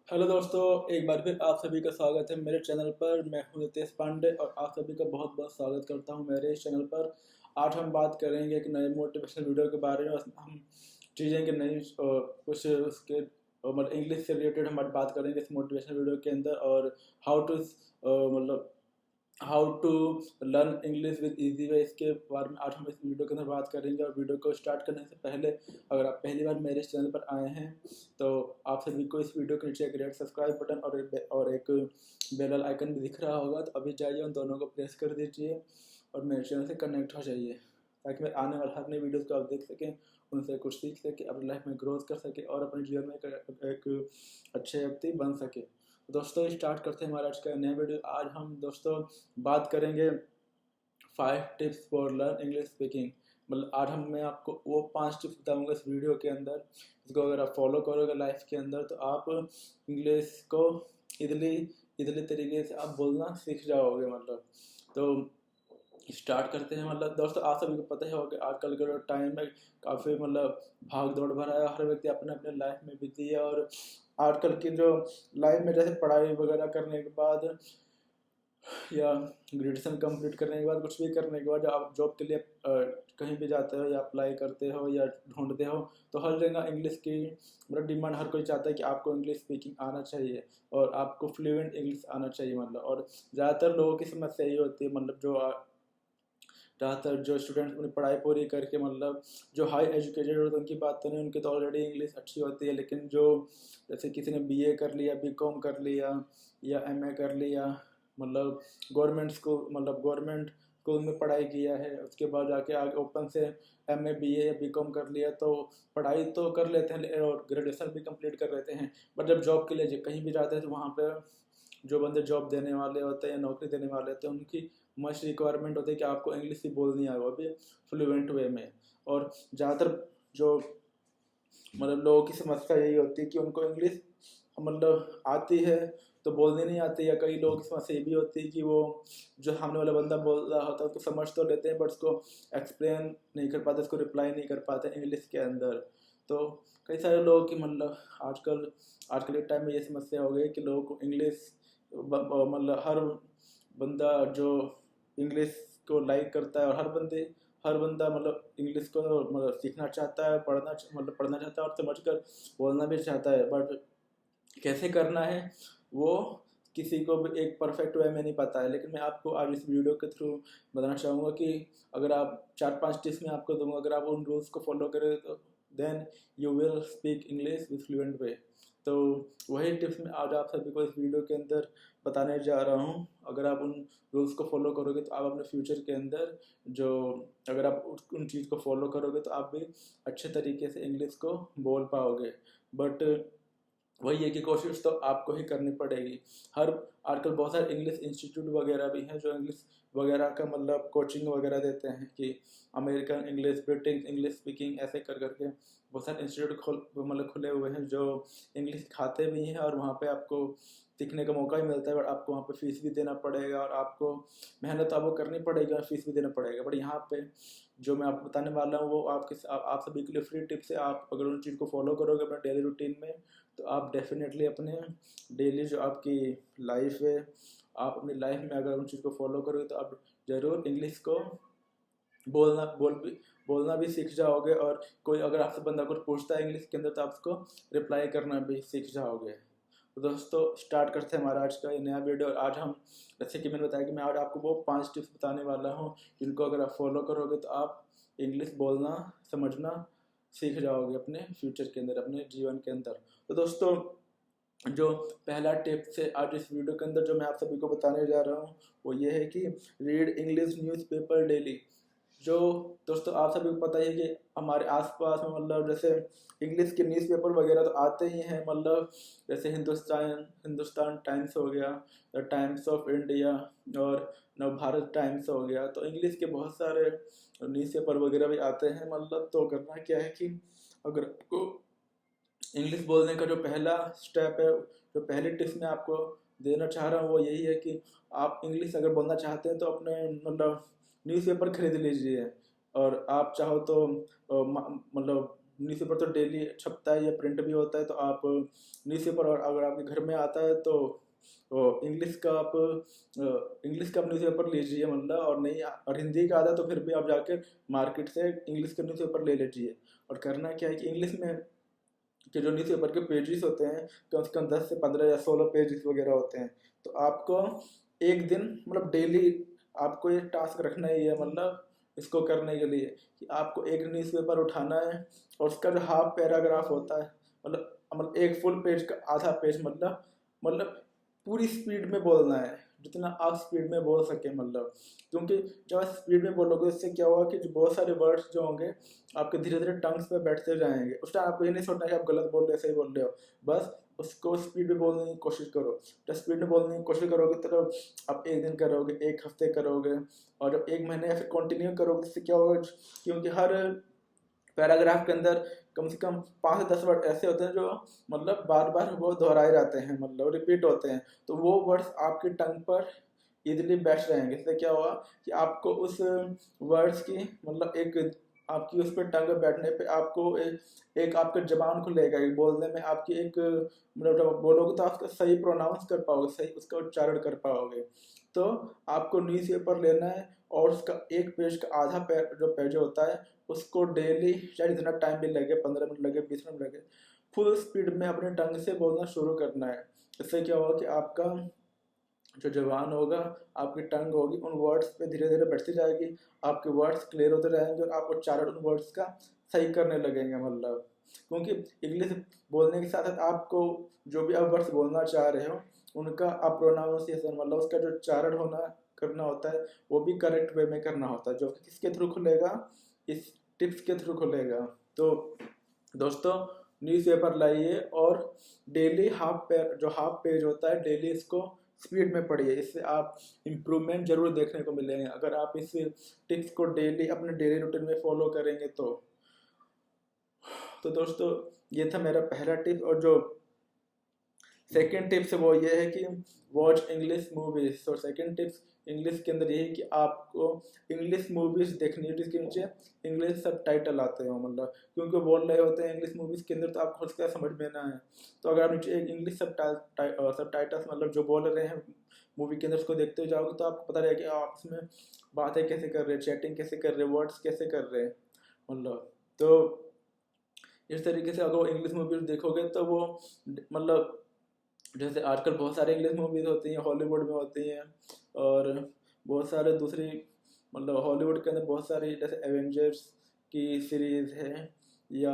Hello दोस्तों, एक बार फिर आप सभी का स्वागत है मेरे चैनल पर। मैं हूं नितेश पांडे और आप सभी का बहुत बहुत स्वागत करता हूं मेरे इस चैनल पर। आज हम बात करेंगे एक नए मोटिवेशनल वीडियो के बारे में। हम चीज़ें कि नई कुछ उसके मतलब इंग्लिश से रिलेटेड हम आज बात करेंगे इस मोटिवेशनल वीडियो के अंदर। और हाउ टू मतलब how to learn English with easy way, इसके बारे में आज हम इस वीडियो के अंदर बात करेंगे। और वीडियो को स्टार्ट करने से पहले अगर आप पहली बार मेरे इस चैनल पर आए हैं तो आप सभी को इस वीडियो के नीचे एक रेड सब्सक्राइब बटन और एक बेल आइकन भी दिख रहा होगा, तो अभी जाइए उन दोनों को प्रेस कर दीजिए और मेरे चैनल से कनेक्ट हो जाइए, ताकि मैं आने वाले हर नई वीडियोज़ को आप देख सकें, उनसे कुछ सीख सकें, अपनी लाइफ में ग्रोथ कर सके और अपने जीवन में एक अच्छे व्यक्ति बन सके। दोस्तों स्टार्ट करते हैं हमारा आज का नया वीडियो। आज हम दोस्तों बात करेंगे 5 tips for learn English speaking. मतलब आज मैं आपको वो 5 टिप्स बताऊंगा इस वीडियो के अंदर, जिसको अगर आप फॉलो करोगे लाइफ के अंदर तो आप इंग्लिश को इजली इजली तरीके से आप बोलना सीख जाओगे। मतलब तो स्टार्ट करते हैं। मतलब दोस्तों आप सभी को पता ही होगा आजकल का जो टाइम है काफ़ी मतलब भाग दौड़ भरा है। हर व्यक्ति अपने अपने लाइफ में बिजी है और आजकल की जो लाइफ में जैसे पढ़ाई वगैरह करने के बाद या ग्रेजुएशन कंप्लीट करने के बाद कुछ भी करने के बाद जब आप जॉब के लिए कहीं भी जाते हो या अप्लाई करते हो या ढूंढते हो तो हर जगह इंग्लिश की मतलब डिमांड, हर कोई चाहता है कि आपको इंग्लिश स्पीकिंग आना चाहिए और आपको फ्लुएंट इंग्लिश आना चाहिए। मतलब और ज़्यादातर लोगों की समस्या यही होती है, मतलब ज़्यादातर जो स्टूडेंट्स अपनी पढ़ाई पूरी करके मतलब जो हाई एजुकेटेड होते हैं उनकी बात तो नहीं, उनकी तो ऑलरेडी इंग्लिश अच्छी होती है। लेकिन जो जैसे किसी ने बीए कर लिया, बीकॉम कर लिया या एमए कर लिया, मतलब गवर्नमेंट स्कूल में पढ़ाई किया है, उसके बाद जाके आगे ओपन से एमए बीए या बीकॉम कर लिया तो पढ़ाई तो कर लेते हैं और ग्रेजुएशन भी कंप्लीट कर लेते हैं। बट जब जॉब के लिए कहीं भी जाते हैं तो वहाँ पे जो बंदे जॉब देने वाले होते हैं या नौकरी देने वाले होते हैं उनकी मस्ट रिक्वायरमेंट होती है कि आपको इंग्लिश ही बोलनी आए, वो भी फ्लुएंट वे में। और ज़्यादातर जो मतलब लोगों की समस्या यही होती है कि उनको इंग्लिश मतलब आती है तो बोलनी नहीं आती, या कई लोगों की समस्या ये भी होती है कि वो जो सामने वाला बंदा बोल रहा होता है उसको समझ तो लेते हैं बट उसको एक्सप्लेन नहीं कर पाते, उसको रिप्लाई नहीं कर पाते इंग्लिश के अंदर। तो कई सारे लोगों की मतलब आजकल आजकल के टाइम में ये समस्या हो गई कि लोगों को इंग्लिश मतलब हर बंदा जो इंग्लिश को लाइक करता है और हर बंदा मतलब इंग्लिश को मतलब सीखना चाहता है, पढ़ना चाहता है और समझकर बोलना भी चाहता है। बट कैसे करना है वो किसी को भी एक परफेक्ट वे में नहीं पता है। लेकिन मैं आपको आज इस वीडियो के थ्रू बताना चाहूँगा कि अगर आप 4-5 टिप्स में आपको दूंगा, अगर आप उन रूल्स को फॉलो करें तो then you will speak English with fluent way. तो वही टिप्स मैं आज आप सभी को इस वीडियो के अंदर बताने जा रहा हूँ। अगर आप उन रूल्स को फॉलो करोगे तो आप अपने फ्यूचर के अंदर जो अगर आप उन चीज़ को फॉलो करोगे तो आप भी अच्छे तरीके से इंग्लिश को बोल पाओगे। बट वही है कि कोशिश तो आपको ही करनी पड़ेगी। हर आजकल बहुत सारे इंग्लिश इंस्टीट्यूट वगैरह भी हैं जो इंग्लिश वगैरह का मतलब कोचिंग वगैरह देते हैं कि American English, British English speaking, ऐसे कर करके बहुत सारे इंस्टीट्यूट खुले हुए हैं जो इंग्लिश सिखाते भी हैं और वहाँ पे आपको सीखने का मौका भी मिलता है। बट आपको वहाँ पे फीस भी देना पड़ेगा और आपको मेहनत आपको करनी पड़ेगी और फीस भी देना पड़ेगा। बट यहाँ पे जो मैं आपको बताने वाला हूँ वो आप सभी के लिए फ्री टिप्स है। आप अगर उन चीज़ को फॉलो करोगे अपने डेली रूटीन में तो आप डेफिनेटली अपने डेली जो आपकी लाइफ है, आप अपनी लाइफ में अगर उन चीज़ को फॉलो करोगे तो आप ज़रूर इंग्लिश को बोलना बोल भी बोलना भी सीख जाओगे। और कोई अगर आपसे बंदा कुछ पूछता है इंग्लिश के अंदर तो आप उसको रिप्लाई करना भी सीख जाओगे। तो दोस्तों स्टार्ट करते हैं हमारा आज का ये नया वीडियो। और आज हम जैसे कि मैंने बताया कि मैं आज आपको वो 5 टिप्स बताने वाला हूँ जिनको अगर आप फॉलो करोगे तो आप इंग्लिश बोलना समझना सीख जाओगे अपने फ्यूचर के अंदर, अपने जीवन के अंदर। तो दोस्तों जो पहला टिप से आज इस वीडियो के अंदर जो मैं आप सभी को बताने जा रहा हूँ वो ये है कि रीड इंग्लिश न्यूज़पेपर डेली। जो दोस्तों आप सभी को पता ही है कि हमारे आसपास में मतलब जैसे इंग्लिश के न्यूज़पेपर वगैरह तो आते ही हैं, मतलब जैसे हिंदुस्तान टाइम्स हो गया, द टाइम्स ऑफ इंडिया और नव भारत टाइम्स हो गया। तो इंग्लिश के बहुत सारे न्यूज़पेपर वगैरह भी आते हैं। मतलब तो करना क्या है कि अगर आपको इंग्लिश बोलने का जो पहला स्टेप है, जो पहली टिप्स मैं आपको देना चाह रहा हूँ वो यही है कि आप इंग्लिश अगर बोलना चाहते हैं तो अपने मतलब न्यूज़पेपर खरीद लीजिए। और आप चाहो तो मतलब न्यूज़पेपर तो डेली छपता है या प्रिंट भी होता है, तो आप न्यूज़पेपर, और अगर आपके घर में आता है तो इंग्लिश का आप न्यूज़पेपर लीजिए मतलब, और नहीं और हिंदी का आता है तो फिर भी आप जाके मार्केट से इंग्लिश का न्यूज़पेपर ले लीजिए। और करना क्या है कि इंग्लिश में कि जो न्यूज़पेपर के पेजेस होते हैं कम से कम 10 से 15 या 16 पेजेस वगैरह होते हैं। तो आपको एक दिन मतलब डेली आपको ये टास्क रखना ही है, मतलब इसको करने के लिए कि आपको एक न्यूज़पेपर उठाना है और उसका जो हाफ पैराग्राफ होता है, मतलब एक फुल पेज का आधा पेज, मतलब पूरी स्पीड में बोलना है, जितना आप स्पीड में बोल सके मतलब। क्योंकि जब आप स्पीड में बोलोगे इससे क्या होगा कि जो बहुत सारे वर्ड्स जो होंगे आपके धीरे धीरे टंग्स पे बैठते जाएंगे। उस टाइम आपको ये नहीं सोचना कि आप गलत बोल रहे हो सही बोल रहे हो, बस उसको स्पीड में बोलने की कोशिश करो। जब स्पीड में बोलने की कोशिश करोगे तो आप एक दिन करोगे, एक हफ्ते करोगे, और जब एक महीने या फिर कंटिन्यू करोगे इससे क्या होगा, क्योंकि हर पैराग्राफ के अंदर कम से कम 5 से 10 वर्ड ऐसे होते हैं जो मतलब बार बार वो दोहराए जाते हैं, मतलब रिपीट होते हैं, तो वो वर्ड्स आपकी टंग पर इजीली बैठ जाएंगे। इससे क्या होगा कि आपको उस वर्ड्स की मतलब एक आपकी उस पर टंग बैठने पे आपको एक आपके जबान खुलेगा, एक बोलने में आपकी एक मतलब जब बोलोगे तो आप सही प्रोनाउंस कर पाओगे, सही उसका उच्चारण कर पाओगे। तो आपको न्यूज़पेपर लेना है और उसका एक पेज का आधा जो पेज होता है उसको डेली, चाहे जितना टाइम भी लगे, 15 मिनट लगे, 20 मिनट लगे, फुल स्पीड में अपने टंग से बोलना शुरू करना है। इससे क्या होगा कि आपका जो जबान होगा, आपकी टंग होगी, उन वर्ड्स पे धीरे धीरे बढ़ती जाएगी, आपके वर्ड्स क्लियर होते रहेंगे और आप उच्चारण उन वर्ड्स का सही करने लगेंगे मतलब। क्योंकि इंग्लिश बोलने के साथ साथ आपको जो भी आप वर्ड्स बोलना चाह रहे हो उनका आप प्रोनाउंसिएशन मतलब उसका जो उच्चारण होना करना होता है वो भी करेक्ट वे में करना होता है, जो कि किसके थ्रू खुलेगा, इस टिप्स के थ्रू खुलेगा। तो दोस्तों न्यूज़पेपर लाइए और डेली जो हाफ पेज होता है डेली इसको स्पीड में पढ़िए, इससे आप इम्प्रूवमेंट जरूर देखने को मिलेंगे अगर आप इस टिप्स को डेली अपने डेली रूटीन में फॉलो करेंगे तो दोस्तों ये था मेरा पहला टिप। और जो सेकेंड टिप्स है वो ये है कि वॉच इंग्लिश मूवीज। और सेकेंड टिप्स इंग्लिश के अंदर ये है कि आपको इंग्लिश मूवीज देखनी है जिसके नीचे इंग्लिश सब टाइटल आते हो, मतलब क्योंकि बोल रहे होते हैं इंग्लिश मूवीज के अंदर तो आपको उसका समझ में ना है, तो अगर आप नीचे एक इंग्लिश सब टाइटल्स मतलब जो बोल रहे हैं मूवी के अंदर उसको देखते हुए जाओगे तो आपको पता रहेगा कि आप उसमें बातें कैसे कर रहे हैं, चैटिंग कैसे कर रहे हैं, वर्ड्स कैसे कर रहे हैं मतलब। तो इस तरीके से अगर इंग्लिश मूवीज देखोगे तो वो मतलब जैसे आजकल बहुत सारे इंग्लिश मूवीज होती हैं, हॉलीवुड में होती हैं, और बहुत सारे दूसरी मतलब हॉलीवुड के अंदर बहुत सारी जैसे एवेंजर्स की सीरीज़ है या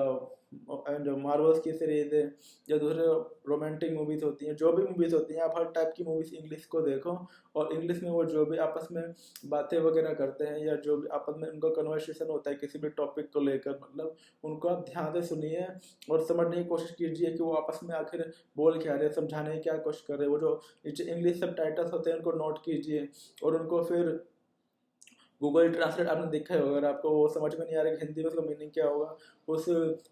जो मार्वल्स की सीरीज़ है या दूसरे रोमांटिक मूवीज़ होती हैं, जो भी मूवीज़ होती हैं आप हर टाइप की मूवीज़ इंग्लिश को देखो, और इंग्लिश में वो जो भी आपस में बातें वगैरह करते हैं या जो भी आपस में उनका कन्वर्सेशन होता है किसी भी टॉपिक को लेकर, मतलब उनको आप ध्यान से सुनिए और समझने की कोशिश कीजिए कि वो आपस में आखिर बोल क्या रहे हैं, समझाने की क्या कोशिश कर रहे हैं। वो जो नीचे इंग्लिश सब टाइटल्स होते हैं उनको नोट कीजिए और उनको फिर गूगल ट्रांसलेट आपने देखा होगा, अगर आपको वो समझ में नहीं आ रहा कि हिंदी में उसका मीनिंग क्या होगा, उस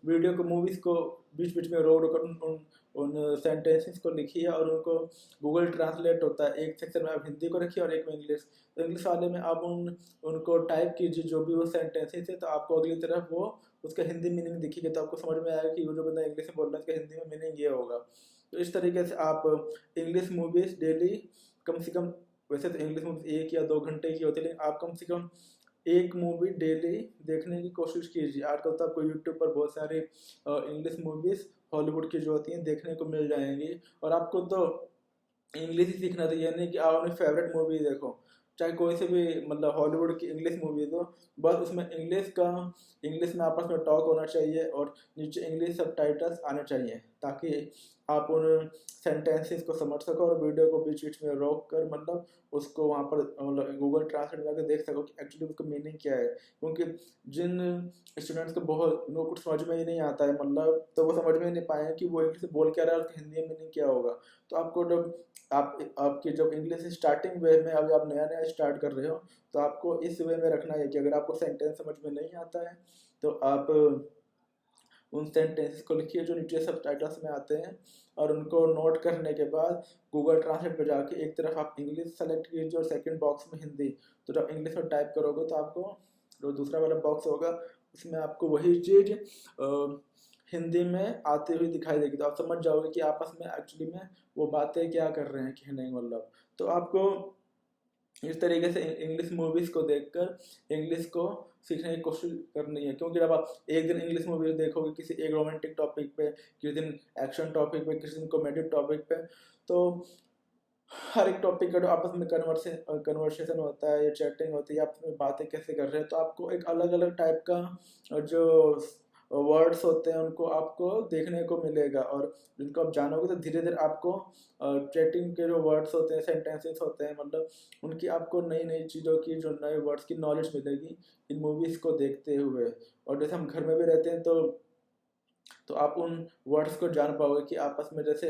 वीडियो को मूवीज़ को बीच बीच में रोक रोक उन उन सेंटेंसेस को लिखिए और उनको गूगल ट्रांसलेट होता है, एक सेक्शन में आप हिंदी को रखिए और एक में इंग्लिश, तो इंग्लिश वाले में आप उनको टाइप कीजिए जो भी वो सेंटेंसेस है, तो आपको अगली तरफ वो उसका हिंदी मीनिंग दिखेगी, तो आपको समझ में आएगा कि वो जो बंदा इंग्लिश में बोल रहा है उसका हिंदी में मीनिंग ये होगा। तो इस तरीके से आप इंग्लिश मूवीज़ डेली कम से कम, वैसे तो इंग्लिश मूवी 1 या 2 घंटे की होती है, लेकिन आप कम से कम एक मूवी डेली देखने की कोशिश कीजिए। आजकल तो आपको यूट्यूब पर बहुत सारी इंग्लिश मूवीज हॉलीवुड की जो होती हैं देखने को मिल जाएंगी, और आपको तो इंग्लिश ही सीखना था, ये नहीं कि आप अपनी फेवरेट मूवी देखो, चाहे कोई से भी मतलब हॉलीवुड की इंग्लिश मूवी दो, बस उसमें इंग्लिश में आपस में टॉक होना चाहिए और नीचे इंग्लिश सब टाइटल्स आने चाहिए, ताकि आप उन सेंटेंसेस को समझ सको और वीडियो को बीच बीच में रोक कर मतलब उसको वहाँ पर मतलब गूगल ट्रांसलेट करके देख सको कि एक्चुअली उसका मीनिंग क्या है। क्योंकि जिन स्टूडेंट्स को बहुत उनको कुछ समझ में ही नहीं आता है मतलब, तो वो समझ में ही नहीं पाए कि वो इंग्लिश बोल क्या रहा है और उसका हिंदी में मीनिंग क्या होगा। तो आपको जब आपकी जब इंग्लिश स्टार्टिंग वे में अभी आप नया नया स्टार्ट कर रहे हो तो आपको इस वे में रखना है कि अगर आपको सेंटेंस समझ में नहीं आता है तो आप उन सेंटेंसेस को लिखिए जो नीचे सब टाइटल्स में आते हैं, और उनको नोट करने के बाद गूगल ट्रांसलेट पे जाके एक तरफ आप इंग्लिश सेलेक्ट कीजिए और सेकंड बॉक्स में हिंदी, तो जब इंग्लिश में टाइप करोगे तो आपको जो दूसरा वाला बॉक्स होगा उसमें आपको वही चीज़ हिंदी में आती हुई दिखाई देगी, तो आप समझ जाओगे कि आपस में एक्चुअली में वो बातें क्या कर रहे हैं कि नहीं, मतलब। तो आपको इस तरीके से इंग्लिश मूवीज को देखकर इंग्लिश को सीखने की कोशिश करनी है, क्योंकि जब आप एक दिन इंग्लिश मूवी देखोगे किसी एक रोमांटिक टॉपिक पे, किसी दिन एक्शन टॉपिक पे, किसी दिन कॉमेडी टॉपिक पे, तो हर एक टॉपिक का जो आपस में कन्वर्सेशन होता है या चैटिंग होती है, आपस में बातें कैसे कर रहे हैं, तो आपको एक अलग अलग टाइप का जो वर्ड्स होते हैं उनको आपको देखने को मिलेगा, और जिनको आप जानोगे तो धीरे धीरे आपको चैटिंग के जो वर्ड्स होते हैं, सेंटेंसेस होते हैं, मतलब उनकी आपको नई नई चीज़ों की, जो नए वर्ड्स की नॉलेज मिलेगी इन मूवीज़ को देखते हुए। और जैसे हम घर में भी रहते हैं तो आप उन वर्ड्स को जान पाओगे कि आपस में जैसे,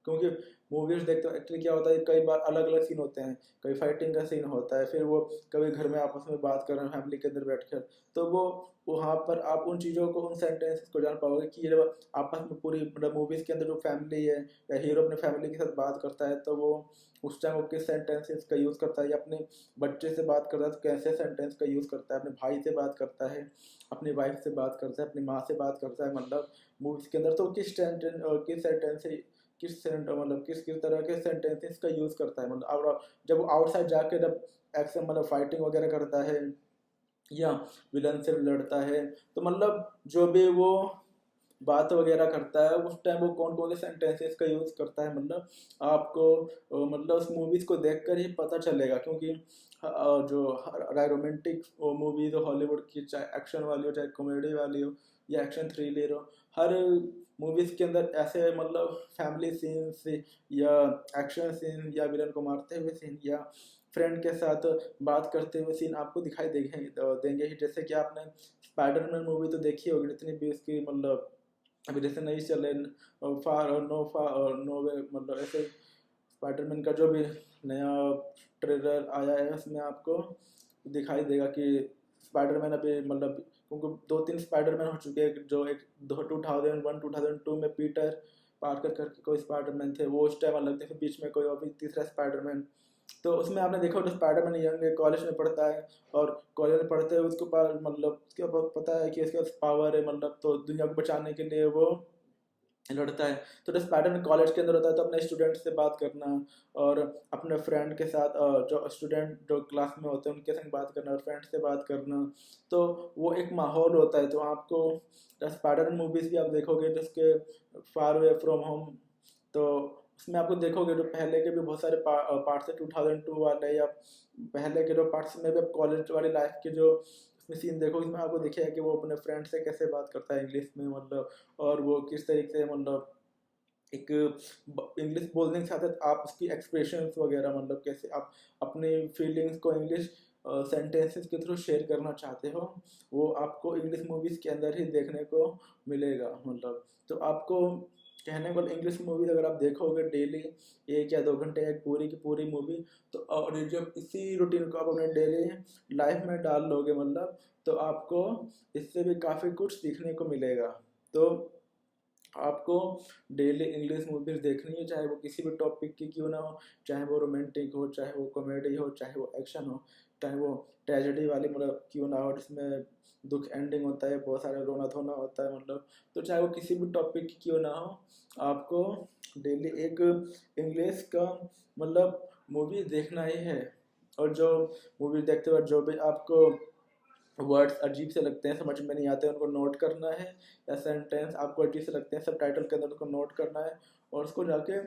क्योंकि मूवीज देखते हो एक्चुअली क्या होता है, कई बार अलग अलग सीन होते हैं, कभी फाइटिंग का सीन होता है, फिर वो कभी घर में आपस में बात कर रहे हैं फैमिली के अंदर बैठकर, तो वो वहाँ पर आप उन चीज़ों को, उन सेंटेंसेस को जान पाओगे कि जब आपस में पूरी मतलब मूवीज के अंदर जो फैमिली है या हीरो अपने फैमिली के साथ बात करता है, तो वो उस टाइम वो किस सेंटेंसेस का यूज़ करता है, या अपने बच्चे से बात करता है तो कैसे सेंटेंस का यूज़ करता है, अपने भाई से बात करता है, अपनी वाइफ से बात करता है, अपनी माँ से बात करता है, मतलब मूवीज के अंदर, तो किस सेंटेंस से मतलब किस किस तरह के सेंटेंसेस का यूज करता है, मतलब और जब वो आउटसाइड जाके जब एक्शन मतलब फाइटिंग वगैरह करता है या विलन से लड़ता है, तो मतलब जो भी वो बात वगैरह करता है उस टाइम वो कौन कौन से सेंटेंसेस का यूज करता है, मतलब आपको मतलब उस मूवीज को देखकर ही पता चलेगा, क्योंकि जो रोमांटिक मूवीज हो हॉलीवुड की, चाहे एक्शन वाली हो चाहे कॉमेडी वाली हो या एक्शन थ्रिलर हो, हर मूवीज के अंदर ऐसे मतलब फैमिली सीन्स या एक्शन सीन या विलन को मारते हुए सीन या फ्रेंड के साथ बात करते हुए सीन आपको दिखाई देंगे ही। जैसे कि आपने स्पाइडरमैन मूवी तो देखी होगी, जितनी भी उसकी मतलब अभी जैसे नहीं चले, नो वे, मतलब ऐसे स्पाइडरमैन का जो भी नया ट्रेलर आया है उसमें आपको दिखाई देगा कि स्पाइडरमैन अभी मतलब, क्योंकि 2-3 स्पाइडरमैन हो चुके हैं, जो एक 2001-2002 में पीटर पार्कर करके कोई स्पाइडरमैन थे, वो उस टाइम अलग थे, फिर बीच में कोई अभी तीसरा स्पाइडरमैन, तो उसमें आपने देखा जो स्पाइडरमैन यंग है, कॉलेज में पढ़ता है, और कॉलेज में पढ़ते हुए उसके पास मतलब उसके पास पता है कि उसके पास पावर है, मतलब तो दुनिया को बचाने के लिए वो लड़ता है। तो जब स्पाइडरमैन कॉलेज के अंदर होता है तो अपने स्टूडेंट से बात करना और अपने फ्रेंड के साथ जो स्टूडेंट जो क्लास में होते हैं उनके संग बात करना और फ्रेंड से बात करना, तो वो एक माहौल होता है। तो आपको स्पाइडरमैन मूवीज भी आप देखोगे जिसके फार अवे फ्रॉम होम, तो उसमें आपको देखोगे जो पहले के भी बहुत सारे पार्ट्स है 2002 वाले, या पहले के जो पार्ट्स में भी आप कॉलेज वाली लाइफ के जो उसमें सीन देखो, इसमें आपको दिखेगा कि वो अपने फ्रेंड से कैसे बात करता है इंग्लिश में, मतलब और वो किस तरीके से मतलब एक इंग्लिश बोलने के साथ साथ आप उसकी एक्सप्रेशंस वगैरह, मतलब कैसे आप अपनी फीलिंग्स को इंग्लिश सेंटेंसेस के थ्रू शेयर करना चाहते हो, वो आपको इंग्लिश मूवीज के अंदर ही देखने को मिलेगा, मतलब। तो आपको कहने को इंग्लिश मूवीज अगर आप देखोगे डेली 1 या 2 घंटे एक पूरी की पूरी मूवी, तो और जब इसी रूटीन को आप अपने डेली लाइफ में डाल लोगे, मतलब तो आपको इससे भी काफ़ी कुछ सीखने को मिलेगा। तो आपको डेली इंग्लिश मूवीज देखनी है, चाहे वो किसी भी टॉपिक की क्यों ना हो, चाहे वो रोमांटिक हो, चाहे वो कॉमेडी हो, चाहे वो एक्शन हो, चाहे वो ट्रेजेडी वाली मतलब क्यों ना हो जिसमें दुख एंडिंग होता है, बहुत सारे रोना धोना होता है, मतलब तो चाहे वो किसी भी टॉपिक की क्यों ना हो, आपको डेली एक इंग्लिश का मतलब मूवी देखना ही है। और जो मूवी देखते वक्त जो भी आपको वर्ड्स अजीब से लगते हैं, समझ में नहीं आते, उनको नोट करना है, या सेंटेंस आपको अजीब से लगते हैं सब टाइटल के अंदर उसको नोट करना है, और उसको जाके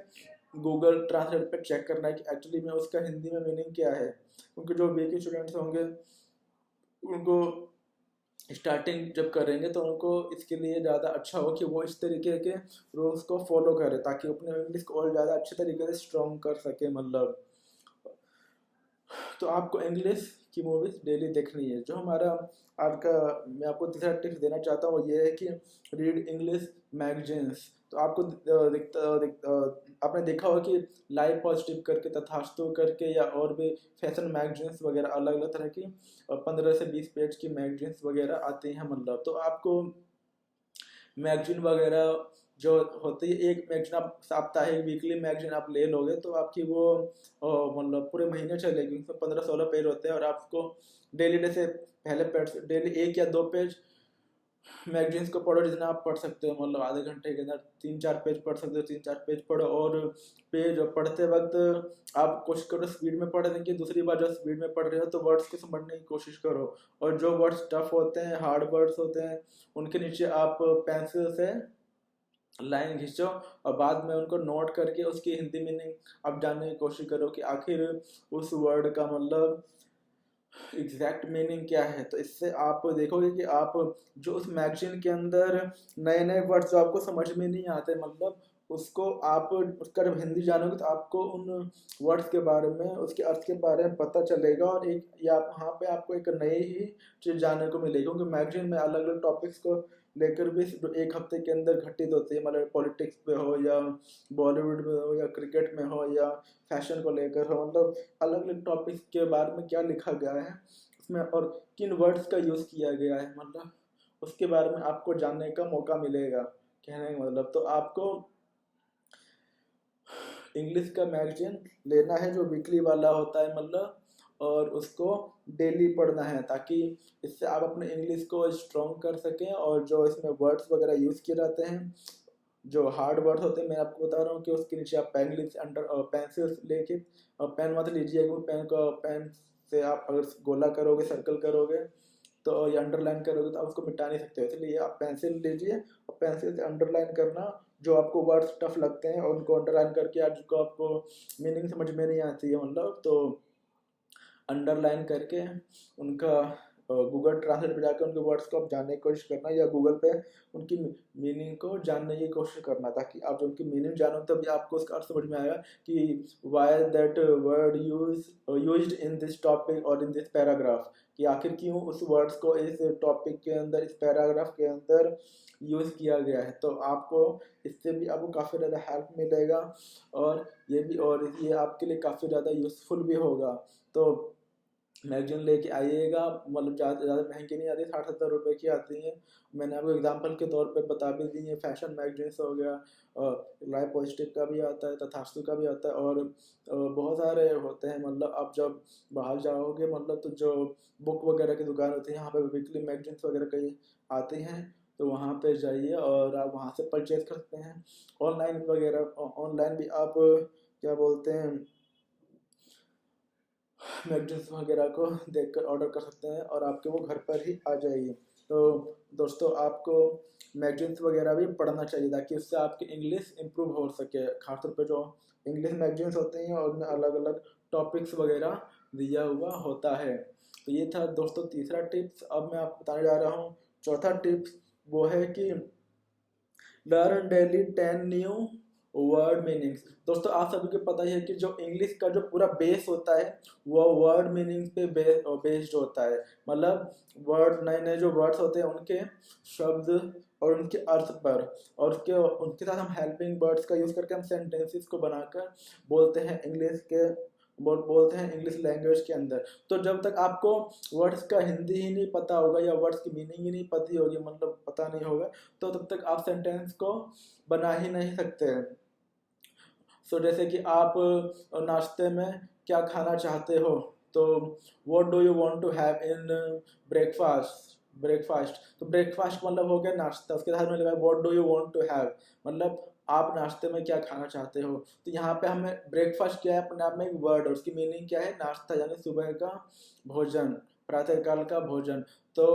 गूगल ट्रांसलेट पे चेक करना है कि एक्चुअली में उसका हिंदी में मीनिंग क्या है, क्योंकि जो वीक स्टूडेंट्स होंगे उनको स्टार्टिंग जब करेंगे तो उनको इसके लिए ज़्यादा अच्छा हो कि वो इस तरीके के रूल्स को फॉलो करें, ताकि अपने इंग्लिश को और ज़्यादा अच्छे तरीके से स्ट्रॉन्ग कर सके, मतलब। तो आपको इंग्लिश की मूवीज डेली देखनी है। जो हमारा आज का मैं आपको तीसरा टिप्स देना चाहता हूँ वो ये है कि रीड इंग्लिश मैगजीन्स। तो आपको आपने देखा होगा कि लाइव पॉजिटिव करके, तथास्तु करके, या और भी फैशन मैगजीन्स वगैरह अलग अलग तरह की 15 से 20 पेज की मैगजीन्स वगैरह आती हैं, मतलब। तो आपको मैगजीन वगैरह जो होती है, एक मैगजीन आप साप्ताहिक वीकली मैगजीन आप ले लोगे तो आपकी वो मतलब पूरे महीने चलेगी, उसमें 15-16 पेज होते हैं, और आपको डेली जैसे पहले पेज डेली 1 या 2 पेज मैगजीन्स को पढ़ो जितना आप पढ़ सकते हो, मतलब आधे घंटे के अंदर 3-4 पेज पढ़ सकते हो, 3-4 पेज पढ़ो। और पेज पढ़ते वक्त आप कोशिश करो स्पीड में पढ़ने की। दूसरी बात, जब स्पीड में पढ़ रहे हो तो वर्ड्स को समझने की कोशिश करो, और जो वर्ड्स टफ होते हैं, हार्ड वर्ड्स होते हैं, उनके नीचे आप पेंसिल से लाइन खींचो, और बाद में उनको नोट करके उसकी हिंदी मीनिंग आप जानने की कोशिश करो कि आखिर उस वर्ड का मतलब एग्जैक्ट मीनिंग क्या है। तो इससे आप देखोगे कि आप जो उस मैगजीन के अंदर नए नए वर्ड्स जो आपको समझ में नहीं आते, मतलब उसको आप उसका जब हिंदी जानोगे तो आपको उन वर्ड्स के बारे में, उसके अर्थ के बारे में पता चलेगा, और एक या वहाँ पे आपको एक नई ही चीज़ जानने को मिलेगी। क्योंकि मैगजीन में अलग अलग टॉपिक्स को लेकर भी जो एक हफ्ते के अंदर घटित होती है, मतलब पॉलिटिक्स पे हो या बॉलीवुड में हो या क्रिकेट में हो या फैशन को लेकर हो, मतलब अलग अलग टॉपिक्स के बारे में क्या लिखा गया है उसमें और किन वर्ड्स का यूज़ किया गया है, मतलब उसके बारे में आपको जानने का मौका मिलेगा। कहने का मतलब, तो आपको इंग्लिश का मैगजीन लेना है जो वीकली वाला होता है, मतलब, और उसको डेली पढ़ना है, ताकि इससे आप अपने इंग्लिश को स्ट्रॉन्ग कर सकें। और जो इसमें वर्ड्स वगैरह यूज़ किए जाते हैं, जो हार्ड वर्ड होते हैं, मैं आपको बता रहा हूँ कि उसके नीचे आप पेंसिल लेके, और पेन मत लीजिए, क्योंकि पेन से आप अगर गोला करोगे, सर्कल करोगे तो या अंडरलाइन करोगे तो आप उसको मिटा नहीं सकते। इसलिए आप पेंसिल लीजिए और पेंसिल से अंडरलाइन करना, जो आपको वर्ड्स टफ लगते हैं, और उनको अंडरलाइन करके आज को आपको मीनिंग समझ में नहीं आती है, मतलब तो अंडरलाइन करके उनका गूगल ट्रांसलेट पे जाकर उनके वर्ड्स को आप जानने की कोशिश करना, या गूगल पे उनकी मीनिंग को जानने की कोशिश करना, ताकि आप जब उनकी मीनिंग जानो तभी आपको उसका अर्थ समझ में आएगा कि why that word used in this topic और इन दिस पैराग्राफ, कि आखिर क्यों उस वर्ड्स को इस टॉपिक के अंदर, इस पैराग्राफ के अंदर यूज़ किया गया है। तो आपको इससे भी आपको काफ़ी ज़्यादा हेल्प मिलेगा, और ये आपके लिए काफ़ी ज़्यादा यूज़फुल भी होगा। तो मैगजीन लेके आइएगा, मतलब ज़्यादा महंगी नहीं आती, 60-70 रुपए की आती हैं। मैंने आपको एग्जांपल के तौर पे बता भी दी है। फैशन मैगजीन्स हो गया, लाइफ पॉजिटिव का भी आता है, तथास्तु का भी आता है, और बहुत सारे होते हैं। मतलब आप जब बाहर जाओगे, मतलब तो जो बुक वगैरह की दुकान होती है, यहाँ पे वीकली मैगजीन्स वगैरह कई आती हैं, तो वहाँ पे जाइए और आप वहाँ से परचेज कर सकते हैं। ऑनलाइन वगैरह, ऑनलाइन भी आप क्या बोलते हैं, मैगजीन्स वगैरह को देखकर ऑर्डर कर सकते हैं, और आपके वो घर पर ही आ जाएगी। तो दोस्तों, आपको मैगजीन्स वगैरह भी पढ़ना चाहिए, ताकि उससे आपकी इंग्लिश इम्प्रूव हो सके। खासतौर पे जो इंग्लिश मैगजीन्स होती हैं और उनमें अलग अलग टॉपिक्स वगैरह दिया हुआ होता है। तो ये था दोस्तों तीसरा टिप्स। अब मैं आपको बताने जा रहा हूँ चौथा टिप्स। वो है कि learn daily 10 new word meanings. दोस्तों, आप सभी को पता ही है कि जो इंग्लिश का जो पूरा बेस होता है वो वर्ड मीनिंग्स पे बेस्ड होता है। मतलब वर्ड, नए नए जो वर्ड्स होते हैं उनके शब्द और उनके अर्थ पर, और उसके उनके साथ हम हेल्पिंग वर्ड्स का यूज़ करके हम सेंटेंसेस को बनाकर बोलते हैं इंग्लिश के, बोलते हैं इंग्लिश लैंग्वेज के अंदर। तो जब तक आपको वर्ड्स का हिंदी ही नहीं पता होगा, या वर्ड्स की मीनिंग ही नहीं पता होगी, मतलब पता नहीं होगा, तो तब तक आप सेंटेंस को बना ही नहीं सकते हैं। सो जैसे कि आप नाश्ते में क्या खाना चाहते हो, तो what do you want to have in breakfast. तो ब्रेकफास्ट मतलब हो गया नाश्ता, उसके साथ में लगा what do you want to have, मतलब आप नाश्ते में क्या खाना चाहते हो। तो यहाँ पे हमें ब्रेकफास्ट क्या है, अपने आप में एक वर्ड, और उसकी मीनिंग क्या है, नाश्ता, यानी सुबह का भोजन, प्रातःकाल का भोजन। तो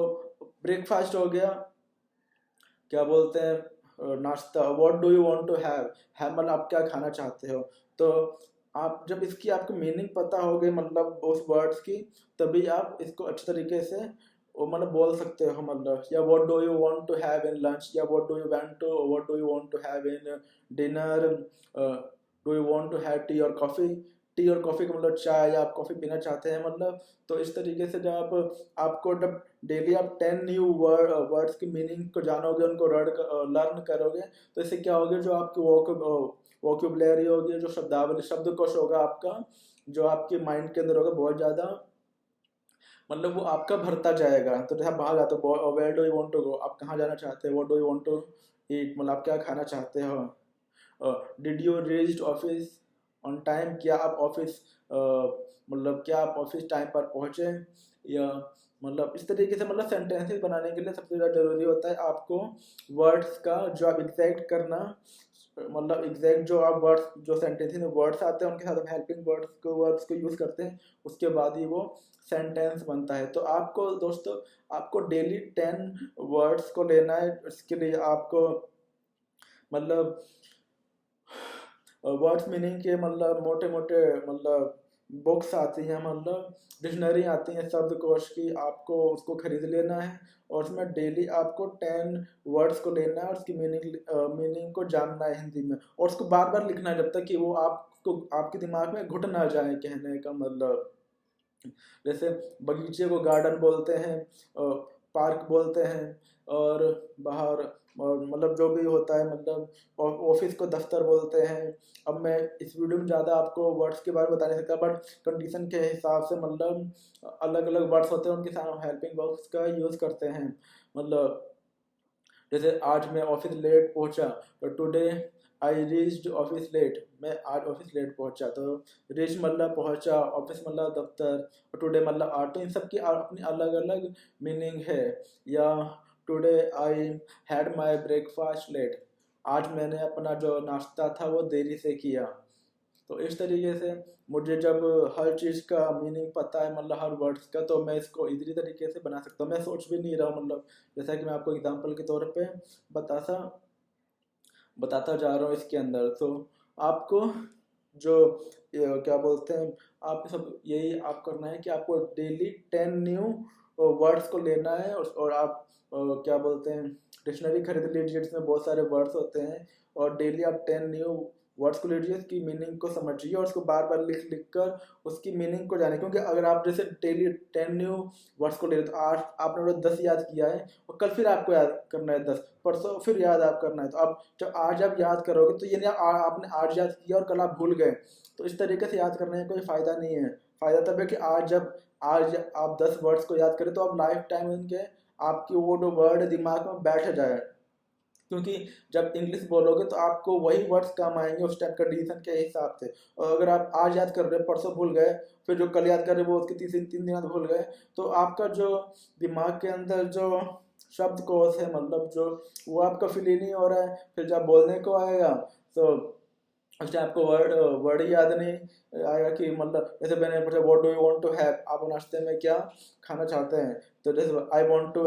ब्रेकफास्ट हो गया, क्या बोलते हैं, नाश्ता। What do you want to have मतलब आप क्या खाना चाहते हो। तो आप जब इसकी आपको मीनिंग पता होगी, मतलब उस वर्ड्स की, तभी आप इसको अच्छे तरीके से वो मतलब बोल सकते हो। मतलब या what do you want to have in lunch, या what do you want to have in dinner, do you want to have tea और कॉफ़ी। टी और कॉफ़ी का मतलब चाय, या आप कॉफ़ी पीना चाहते हैं, मतलब। तो इस तरीके से जब आपको जब डेली आप 10 न्यू वर्ड्स की मीनिंग को जानोगे, उनको लर्न करोगे, तो इससे क्या होगा, जो आपकी वोकेबुलरी होगी, जो शब्दावली, शब्दकोश होगा आपका, जो आपके माइंड के अंदर होगा, बहुत ज़्यादा, मतलब वो आपका भरता जाएगा। तो जैसे आप बाहर जाते हो, where do you want to go, आप कहाँ जाना चाहते हो, what do you want to eat, मतलब आप क्या खाना चाहते हो। Did you reach office on time, क्या आप ऑफिस मतलब क्या आप ऑफिस टाइम पर पहुँचे, या मतलब इस तरीके से मतलब सेंटेंसेस बनाने के लिए सबसे ज़्यादा जरूरी होता है आपको वर्ड्स का जो आप एग्जैक्ट करना, मतलब एग्जैक्ट जो आप वर्ड्स जो सेंटेंसेस में वर्ड्स आते हैं उनके साथ आप हेल्पिंग वर्ड्स को यूज़ करते हैं, उसके बाद ही वो सेंटेंस बनता है। तो आपको दोस्तों आपको डेली 10 वर्ड्स को लेना है। इसके लिए आपको मतलब वर्ड्स मीनिंग के मतलब मोटे मोटे मतलब बुक्स आती हैं, मतलब डिक्शनरी आती हैं शब्दकोश की, आपको उसको खरीद लेना है और उसमें डेली आपको 10 वर्ड्स को लेना है और उसकी मीनिंग को जानना है हिंदी में, और उसको बार बार लिखना है जब तक कि वो आपको आपके दिमाग में घुट ना जाए। कहने का मतलब जैसे बगीचे को गार्डन बोलते हैं, पार्क बोलते हैं, और बाहर और मतलब जो भी होता है मतलब ऑफिस को दफ्तर बोलते हैं। अब मैं इस वीडियो में ज़्यादा आपको वर्ड्स के बारे में बता नहीं सकता, बट कंडीशन के हिसाब से मतलब अलग अलग वर्ड्स होते हैं, उनके साथ हम हेल्पिंग वर्ब्स का यूज़ करते हैं। मतलब जैसे आज मैं ऑफिस लेट पहुंचा, तो today I reached office late, मैं आज ऑफिस लेट पहुंचा। तो रीच मतलब पहुंचा, ऑफिस मतलब दफ्तर, और टुडे मतलब आज। तो इन सब की अपनी अलग अलग मीनिंग है। या today I had my breakfast late, आज मैंने अपना जो नाश्ता था वो देरी से किया। तो इस तरीके से मुझे जब हर चीज़ का मीनिंग पता है, मतलब हर वर्ड्स का, तो मैं इसको इजीली तरीके से बना सकता हूँ। मैं सोच भी नहीं रहा हूँ, मतलब जैसा कि मैं आपको एग्जांपल के तौर पे बताता बताता जा रहा हूँ इसके अंदर। तो आपको जो क्या बोलते हैं, आप सब यही आप करना है कि आपको डेली 10 न्यू वर्ड्स को लेना है, और आप क्या बोलते हैं डिक्शनरी खरीद लीजिए जिसमें बहुत सारे वर्ड्स होते हैं, और डेली आप 10 न्यू वर्ड्स को लीजिए, उसकी मीनिंग को समझिए और उसको बार बार लिख लिख कर उसकी मीनिंग को जाने। क्योंकि अगर आप जैसे डेली 10 न्यू वर्ड्स को ले रहे, तो आज आपने वो 10 याद किया है और कल फिर आपको याद करना है 10, परसों फिर याद आप करना है। तो आप जब आज आप याद करोगे तो ये नहीं आपने आज याद किया और कल आप भूल गए, तो इस तरीके से याद करने का कोई फ़ायदा नहीं है। फ़ायदा तब है कि आज आप 10 वर्ड्स को याद करें तो आप लाइफ टाइम उनके आपकी वो जो वर्ड दिमाग में बैठ जाए। क्योंकि जब इंग्लिश बोलोगे तो आपको वही वर्ड्स काम आएंगे उस टाइम कंडीशन के हिसाब से। और अगर आप आज याद कर रहे हो परसों भूल गए, फिर जो कल याद कर रहे हो वो उसके 3 दिन बाद भूल गए, तो आपका जो दिमाग के अंदर जो शब्दकोश है, मतलब जो वो आपका फिल ही नहीं हो रहा है। फिर जब बोलने को आएगा तो उस टाइम आपको वर्ड वर्ड ही याद नहीं आएगा कि मतलब जैसे मैंने पूछा what do you want to have, आप नाश्ते में क्या खाना चाहते हैं, तो जैसे I want to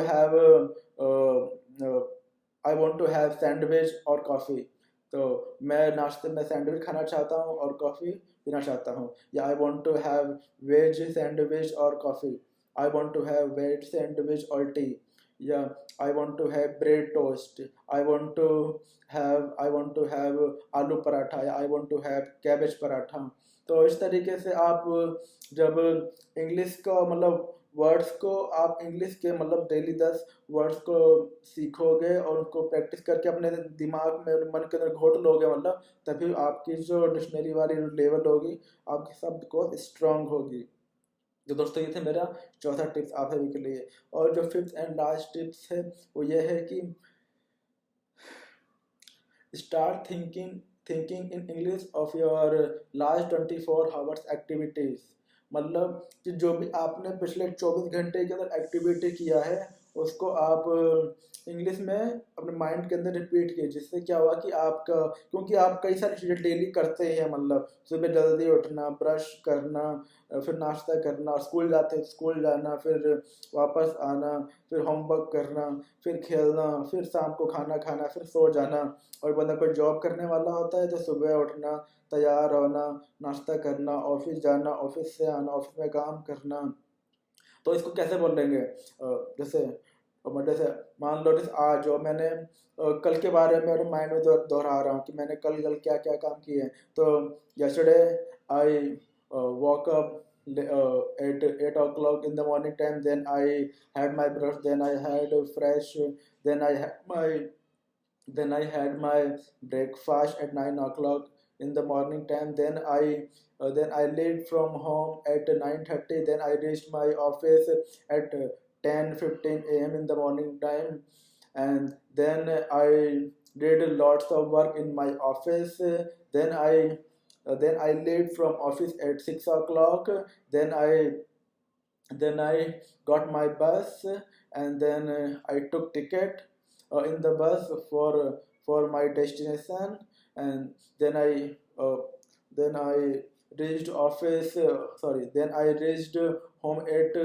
have sandwich और कॉफ़ी, तो मैं नाश्ते में सैंडविच खाना चाहता हूँ और कॉफ़ी पीना चाहता हूँ। या I want to have veg sandwich और coffee, I want to have veg sandwich और टी। या I want to have bread toast, I want to have aloo paratha, या I want to have cabbage paratha. तो इस तरीके से आप जब इंग्लिश का मतलब वर्ड्स को आप इंग्लिश के मतलब डेली 10 वर्ड्स को सीखोगे और उनको प्रैक्टिस करके अपने दिमाग में मन के अंदर घोट लोगे, मतलब तभी आपकी जो डिक्शनरी वाली लेवल होगी आपके शब्द को स्ट्रांग होगी। तो दोस्तों ये थे मेरा चौथा टिप्स आप सभी के लिए। और जो फिफ्थ एंड लास्ट टिप्स है वो ये है कि start thinking in English of your last 24 hours activities. मतलब कि जो भी आपने पिछले 24 घंटे के अंदर एक्टिविटी किया है उसको आप इंग्लिश में अपने माइंड के अंदर रिपीट कीजिए। जिससे क्या हुआ कि आपका, क्योंकि आप कई सारी चीज़ें डेली करते हैं, मतलब सुबह जल्दी उठना, ब्रश करना, फिर नाश्ता करना, स्कूल जाते स्कूल जाना, फिर वापस आना, फिर होमवर्क करना, फिर खेलना, फिर शाम को खाना खाना, फिर सो जाना। और बंदा कोई जॉब करने वाला होता है तो सुबह उठना, तैयार होना, नाश्ता करना, ऑफिस जाना, ऑफिस से आना, ऑफिस में काम करना। तो इसको कैसे बोल लेंगे, जैसे जैसे मान लो जैसे आज जो मैंने कल के बारे में मेरे माइंड में दोहरा रहा हूँ कि मैंने कल कल क्या क्या काम किए हैं। तो yesterday I walk up at 8 o'clock in the morning time, then I had my brush, then I had fresh, then I had my then I had my breakfast at 9 o'clock in the morning time. Then I left from home at 9:30. Then I reached my office at 10:15 a.m. in the morning time, and then I did lots of work in my office. Then I left from office at 6 o'clock. Then I then I got my bus, and then I took ticket in the bus for my destination, and then I reached office. Sorry, then I reached home at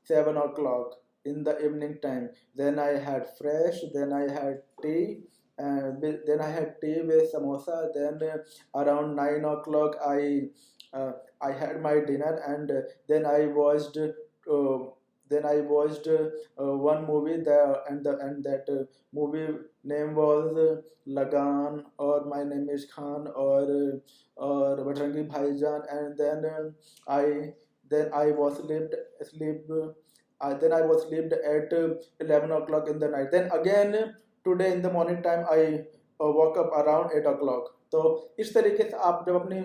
7 o'clock in the evening time. Then I had fresh. Then I had tea. And then I had tea with samosa. Then around 9 o'clock, I had my dinner, and then I watched. One movie there, and that movie name was Lagan, or My Name Is Khan, or Bajrangi Bhaijaan, and I I was sleep then I was slept at 11 o'clock in the night. Then again today in the morning time I woke up around 8 o'clock. तो इस तरीके से आप जब अपनी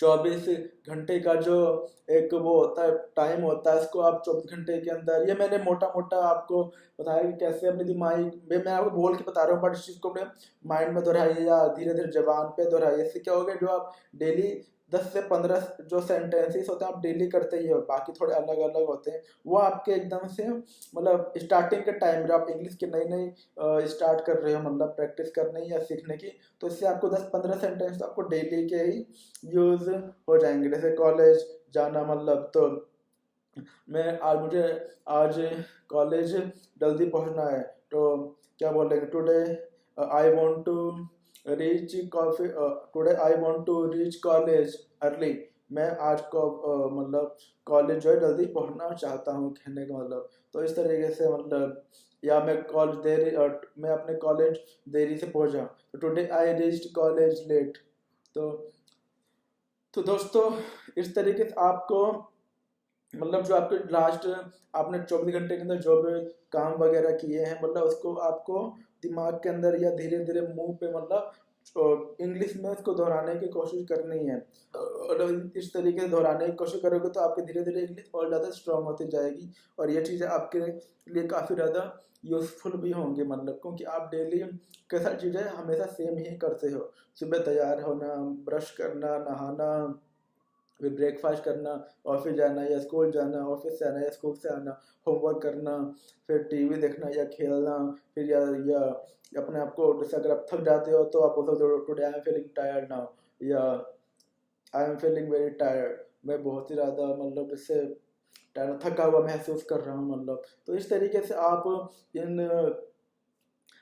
24 घंटे का जो एक वो होता है टाइम होता है, इसको आप 24 घंटे के अंदर, ये मैंने मोटा मोटा आपको बताया कि कैसे अपने दिमाग में, मैं आपको बोल के बता रहा हूँ, बट इस चीज़ को अपने माइंड में दोहराइए या धीरे धीरे जबान पे दोहराइए। इससे क्या होगा, जो आप डेली 10 से 15 जो सेंटेंसेस होते हैं आप डेली करते ही हो, बाकी थोड़े अलग अलग होते हैं, वो आपके एकदम से मतलब स्टार्टिंग के टाइम जब आप इंग्लिश की नई नई स्टार्ट कर रहे हो, मतलब प्रैक्टिस करने या सीखने की, तो इससे आपको 10-15 सेंटेंस तो आपको डेली के ही यूज हो जाएंगे। जैसे कॉलेज जाना, मतलब तो मुझे आज कॉलेज जल्दी पहुंचना है, तो क्या बोलेंगे, today I want to reach coffee today I want to reach college early. मैं आज को मतलब कॉलेज जो है जल्दी पहुंचना चाहता हूँ, कहने का मतलब। तो इस तरीके से मतलब, या मैं मैं अपने कॉलेज देरी से पहुंचा, तो today I reached college late. तो दोस्तों इस तरीके से आपको मतलब जो आपके लास्ट आपने 24 घंटे के अंदर जो भी काम वगैरह किए हैं, मतलब उसको आपको दिमाग के अंदर या धीरे धीरे मुंह पे मतलब इंग्लिश में उसको दोहराने की कोशिश करनी है। और इस तरीके से दोहराने की कोशिश करोगे तो आपकी धीरे धीरे इंग्लिश और ज़्यादा स्ट्रांग होती जाएगी, और ये चीज़ें आपके लिए काफ़ी ज़्यादा यूजफुल भी होंगी, मतलब क्योंकि आप डेली कैसा चीज़ें हमेशा सेम ही करते हो। सुबह तैयार होना, ब्रश करना, नहाना, फिर ब्रेकफास्ट करना, ऑफिस जाना या स्कूल जाना, ऑफिस से आना या स्कूल से आना, होमवर्क करना, फिर टीवी देखना या खेलना, फिर या अपने आप को, जैसे अगर आप थक जाते हो तो आप बोल सकते हो today I am feeling tired now, या I am feeling very tired, मैं बहुत ही ज़्यादा मतलब जैसे थका हुआ महसूस कर रहा हूँ, मतलब। तो इस तरीके से आप इन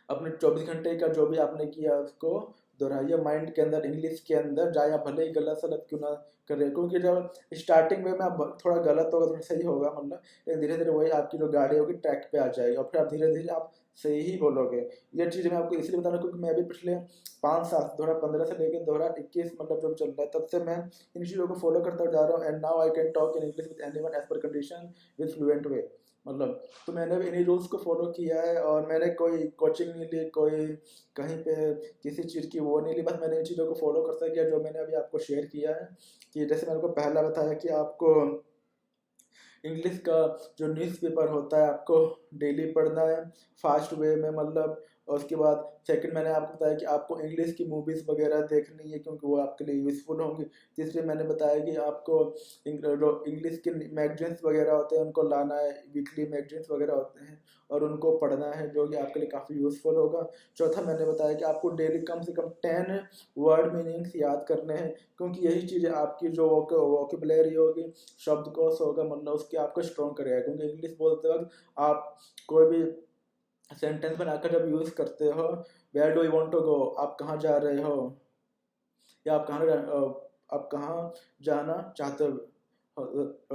अपने 24 घंटे का जो भी आपने किया उसको दोहराइए माइंड के अंदर, इंग्लिश के अंदर जाए, आप भले ही गलत सलत क्यों ना करें, क्योंकि जब स्टार्टिंग में आप थोड़ा गलत होगा, थोड़ा सही होगा, मतलब लेकिन धीरे धीरे वही आपकी जो गाड़ी होगी ट्रैक पे आ जाएगी, और फिर आप धीरे धीरे आप सही ही बोलोगे। ये चीज़ मैं आपको इसलिए बता रहा हूँ क्योंकि मैं भी पिछले 5 साल 2015 से लेकर 2021 मतलब जो चल रहा है, तब से मैं इन चीज़ों को फॉलो करता जा रहा हूँ, and now I can talk in English with anyone as per condition with fluent way, मतलब। तो मैंने भी इन्हीं रूल्स को फॉलो किया है, और मैंने कोई कोचिंग नहीं ली, कोई कहीं पे किसी चीज़ की वो नहीं ली, बस मैंने इन चीज़ों को फॉलो करता गया जो मैंने अभी आपको शेयर किया है। कि जैसे मैंने आपको पहला बताया कि आपको इंग्लिश का जो न्यूज़पेपर होता है आपको डेली पढ़ना है फास्ट वे में, मतलब। और उसके बाद सेकंड मैंने आपको बताया कि आपको इंग्लिश की मूवीज़ वगैरह देखनी है क्योंकि वो आपके लिए यूज़फुल होंगी। तीसरे मैंने बताया कि आपको इंग्लिश के मैगजीन्स वगैरह होते हैं उनको लाना है, वीकली मैगजीन्स वगैरह होते हैं, और उनको पढ़ना है जो कि आपके लिए काफ़ी यूज़फुल होगा। चौथा मैंने बताया कि आपको डेली कम से कम 10 वर्ड मीनिंग्स याद करने हैं, क्योंकि यही चीज़ें आपकी जो वोकेबलरी होगी, शब्दकोश होगा, मतलब उसके आपको स्ट्रॉन्ग करेगा। क्योंकि इंग्लिश बोलते वक्त आप कोई भी सेंटेंस बनाकर जब यूज़ करते हो, where do you want to go, आप कहाँ जा रहे हो, या आप कहाँ जाना चाहते हो,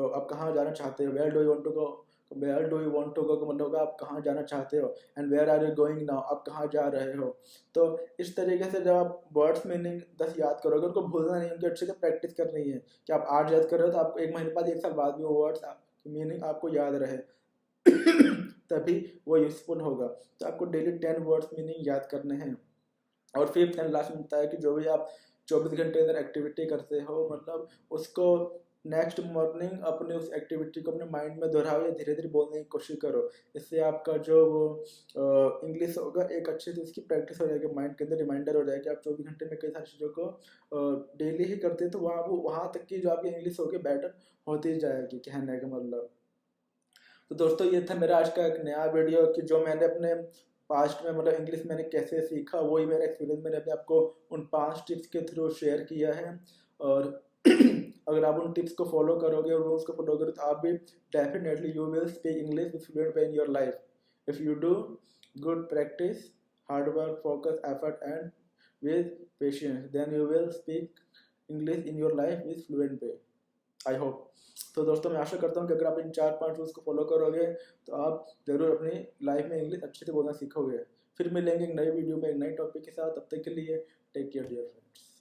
आप कहाँ जाना चाहते हो, where do you want to go, where do you want to go का मतलब होगा आप कहाँ जाना चाहते हो, and where are you going now, आप कहाँ जा रहे हो। तो इस तरीके से जब आप वर्ड्स मीनिंग 10 याद करोगे, उनको भूलना नहीं, उनकी अच्छे से प्रैक्टिस करनी है कि आप 8 याद कर रहे हो तो आपको 1 महीने बाद 1 साल बाद भी वो वर्ड्स मीनिंग आपको याद रहे तभी वो यूजफुल होगा। तो आपको डेली 10 वर्ड्स मीनिंग याद करने हैं। और फिफ्थ एंड लास्ट में बताया कि जो भी आप 24 घंटे अंदर एक्टिविटी करते हो, मतलब उसको नेक्स्ट मॉर्निंग अपने उस एक्टिविटी को अपने माइंड में दोहराओ या धीरे धीरे बोलने की कोशिश करो। इससे आपका जो वो इंग्लिश होगा एक अच्छे से उसकी प्रैक्टिस हो जाएगी, माइंड के अंदर रिमाइंडर हो जाएगी। आप 24 घंटे में कई सारी चीज़ों को डेली ही करते हैं तो वहाँ तक की जो आपकी इंग्लिश होगी बेटर होती जाएगी, कहने का मतलब। तो दोस्तों ये था मेरा आज का एक नया वीडियो कि जो मैंने अपने पास्ट में मतलब इंग्लिश मैंने कैसे सीखा, वही मेरा एक्सपीरियंस मैंने अपने आपको उन 5 टिप्स के थ्रू शेयर किया है। और अगर आप उन टिप्स को फॉलो करोगे और रूल्स को फॉलो करोगे तो आप भी definitely you will speak English with fluent way in your life if you do good practice, hard work, focus, effort and with patience, then you will speak English in your life with fluent way. I hope. तो दोस्तों मैं आशा करता हूँ कि अगर आप इन 4-5 rules को follow करोगे तो आप ज़रूर अपनी लाइफ में इंग्लिश अच्छे से बोलना सीखोगे। फिर मिलेंगे एक नई वीडियो में एक नई टॉपिक के साथ, तब तक के लिए टेक केयर डियर फ्रेंड्स।